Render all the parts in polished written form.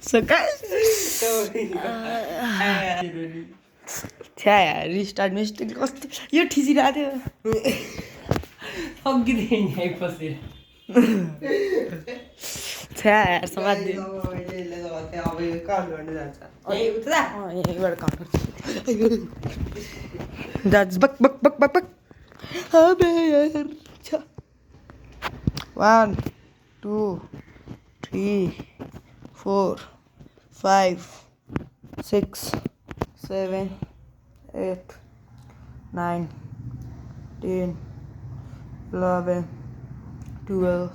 So guys, यार restart mistake कस्तो यो ठिसिरहेको थियो सकिँदैन यहीँ बसेर यार समात्यो अब यो काउन्ट गर्नु जान्छ यहीँबाट काउन्ट जान्छ बक बक बक बक बक अबे यार 1 2 3 4 5 6 7 8 9 10 11 12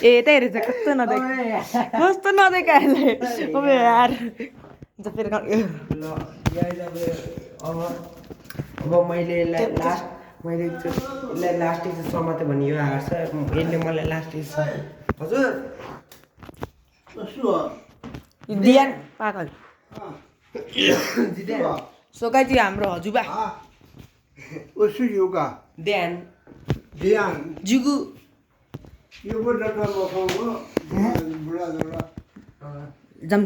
ए त्यही रहेछ कस्तो नदेख अहिले अब यार फेरि ल अब मैले यसलाई लास्ट स्टेज समातेँ भने यो हार्छ यसले मलाई लास्ट स्टेज हजुर दियान पागल सोकाइ चाहिँ हाम्रो हजुबा ध्यान जुगु जाम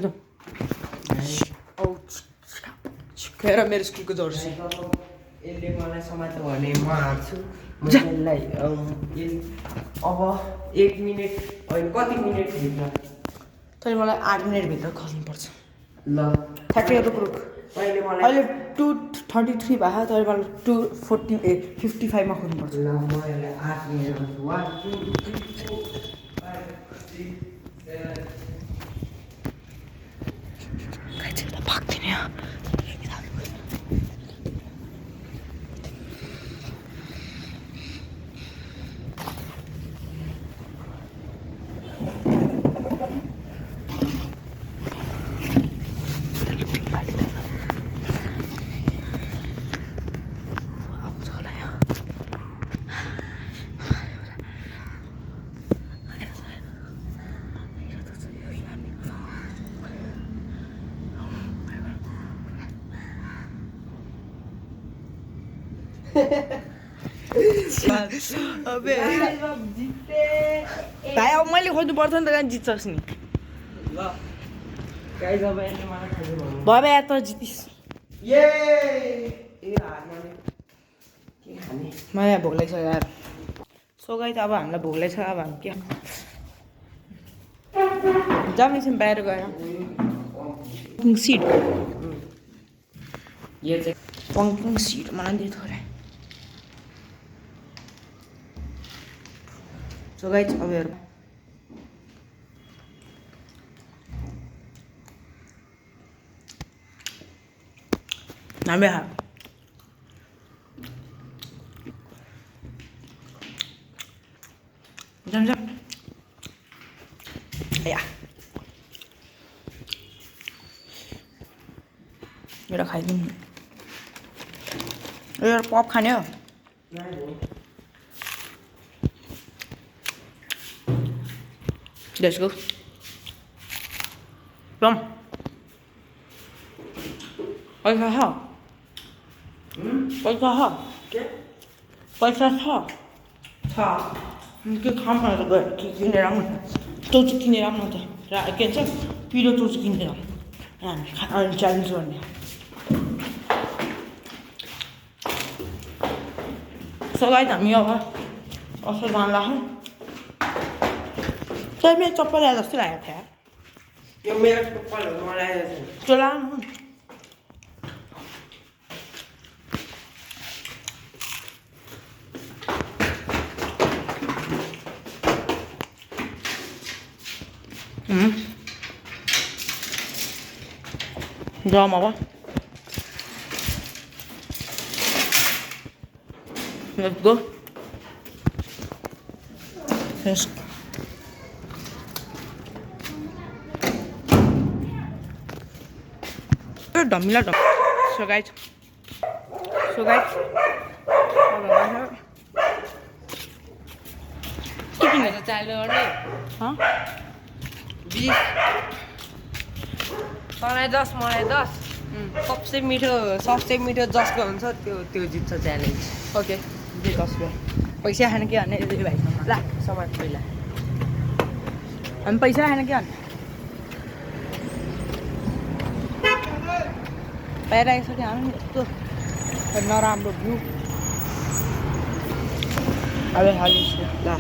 खेर मेरो स्कुलको जर्सी यसले मलाई समात्यो भने म हार्छु म यसलाई अब 1 मिनट होइन कति मिनट भित्र तैँले मलाई 8 मिनटभित्र खस्नुपर्छ ल 30 रुक अहिले मलाई अहिले 2:33 भयो तैँले मलाई 2:55 मा खोज्नुपर्छ ल म यसलाई 8 मिनट 1 2 3 4 5 6 7 भाग्दैन अबे भाइ अब मैले खोज्नु पर्छ नि त कहाँ जित्छस् नि ल गाइस अब यसले मलाई खानु भन्नु भयो यार त जितिस् ये ए हार्ने के खाने मलाई यहाँ भोक लाग्छ यार सो गाइस अब हामीलाई भोक लाग्छ अब हामी के जाउँ एकछिन बाहिर गएर सिट यो चाहिँ पङ्किङ सिट मलाई दियो थोरै सो गाइस अब हेर हामी जाम या एउटा खाइदिउँ एउटा पप खाने हो Let's go. Come. पैसा छ पैसा छ पैसा छ के खाऊँ न त गएर के किनेर आउनु चौचो किनेर आउनु त र के भन्छ पिरो चौचो किनेर हामी च्यालेन्ज गर्ने सगाइ हामी अब असल जान लाग्छौँ चाहिँ मेरो चप्पल ल्याएर जस्तो लागेको थियो यो मेरो चप्पलहरू मलाई त्यो लानु जाऊँ अब Let's go. Yes. Dummy. So guys. चालु गर्ने तँलाई 10 मलाई 10 सबसे मिठो जसको हुन्छ त्यो जित्छ च्यालेन्ज ओके 10 रुपियाँ पैसा खाने के भन्ने भाइसँग ला सामान पहिला हामी पैसा खाने के भन्ने पाइरहेको छ कि हामी यस्तो नराम्रो भ्यू अब हालिन्छ ला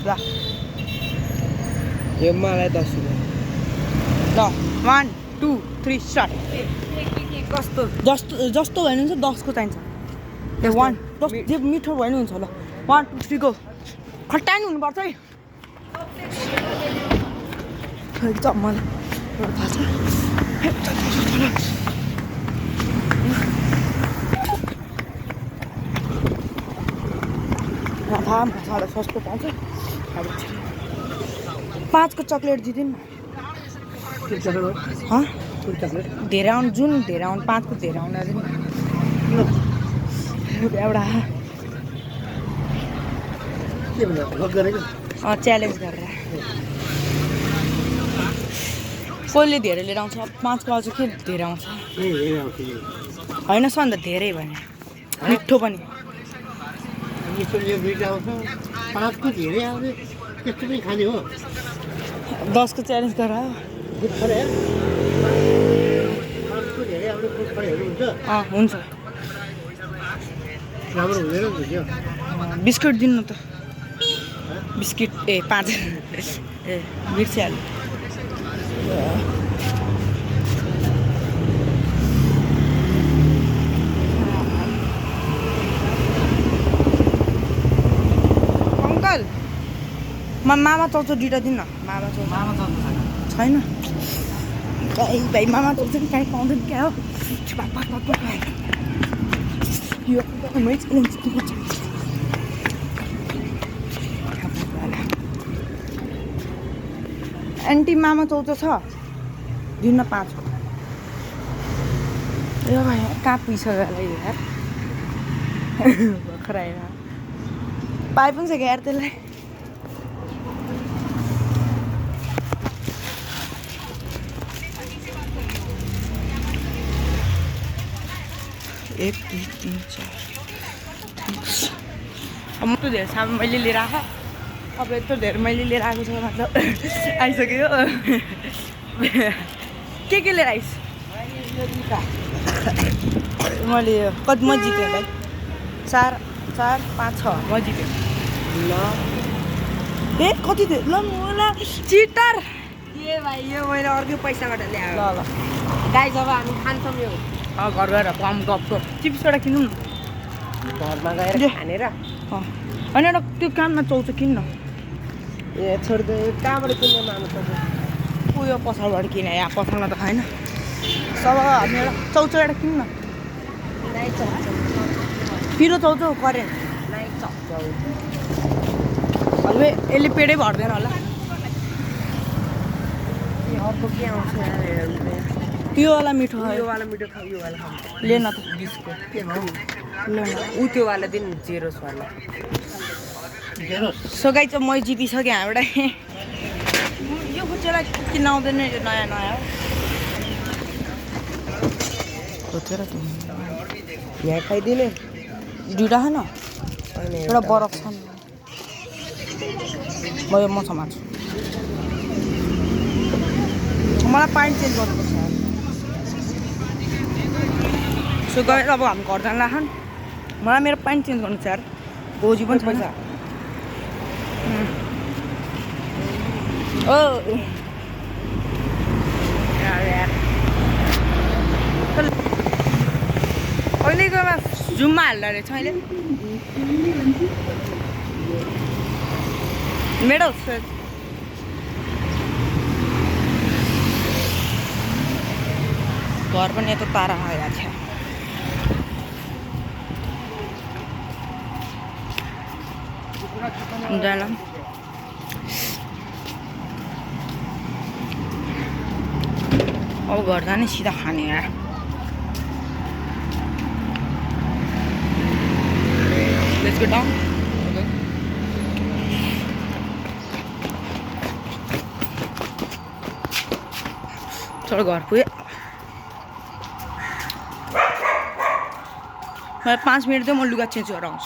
ल यो मलाई 10 रुपैयाँ ल 1 2 3 स्टार्ट कस्तो जस्तो भयो भने चाहिँ 10 को चाहिन्छ ए 1 10 जे मिठो भयो नि हुन्छ ल 1 2 3 गो खट्टाइ हुनुपर्छ है खै मलाई थाहा छ साढे सस्तो पाउँछ 5 को चक्लेट दिदिन् धेरै आउनु जुन धेरै आउनु 5 को धेरै आउनु एउटा च्यालेन्ज गरेर कसले धेरै लिएर आउँछ 5 को अझ के धेरै आउँछ होइन स अन्त धेरै भने मिठो पनि 5 को धेरै आउने त्यस्तो पनि खाने हो 10 को च्यालेन्ज गर हुन्छ राम्रो हुँदैन नि त्यो बिस्कुट दिनु त बिस्किट ए 5 ए बिर्सिहाल्यो अङ्कल मामा चल्छ दुइटा दिनु न मामा चल्छ छैन भाइ मामा चल्छ नि काहीँ पाउँदैन क्या हो यो एन्टी मामा चौचो छ दिन्न 5 को यो भाइ कहाँ पुगिसक्यो होला यो यार भर्खर आएर पाइ पनि सक्यो यार त्यसलाई एक दुई तिन चार अब म त धेरै सामान मैले लिएर आएको अब यत्रो धेरै मैले लिएर आएको छ मतलब आइसक्यो के लिएर आइस मैले कति म जितेँ भाइ 4 4 5 6 म जितेँ ल ए कति थियो ल मलाई चिटर के भाइ यो मैले अर्कै पैसाबाट ल्याएँ ल ल गाई जब हामी खान्छौँ यो घर गएर कम गफ चिप्सबाट किन्नु न घरमा गएर खानेर होइन एउटा त्यो काममा चौचो किन्न ए छोड्दै कहाँबाट किन्ने मानु पर्छ उयो पसलबाट किने यहाँ पसलमा त खाएन सब हामी एउटा चौचो एउटा किन्न नाइ चप्छ पिरो चौचो करेन नाइ चप्छ हल्वे यसले पेटै भर्दैन होला अर्को के आउँछ त्योवाला मिठो यो वाला मिठो खाऊ यो वाला खाऊ ले न त 20 को के भाउ ले न उ त्यो वाला दिन जेरोस वाला सो गाई चाहिँ मै जितिसकेँ हामीबाट यो खुच्चेलाई किन आउँदैन यो नयाँ नयाँ हो खोजेर यहाँ खाइदिने दुइटा खान एउटा बरफ छ म यो म समात्छु मलाई पाइन्ट चेन्ज गर्नुपर्छ सो गएर अब हामी घर जान लाग्छौँ मलाई मेरो पाइन्ट चेन्ज गर्नु छ यार बोजी पनि छैन ओ यार अहिलेकोमा जुममा हाल्दा रहेछ अहिले मेडल घर पनि यता तारा आएको छ जान अब घर जाने सिधा खाने यार Let's go down. चलो घर पुगे मैं 5 मिनट दे म लुगा चेन्ज गरेर आउँछु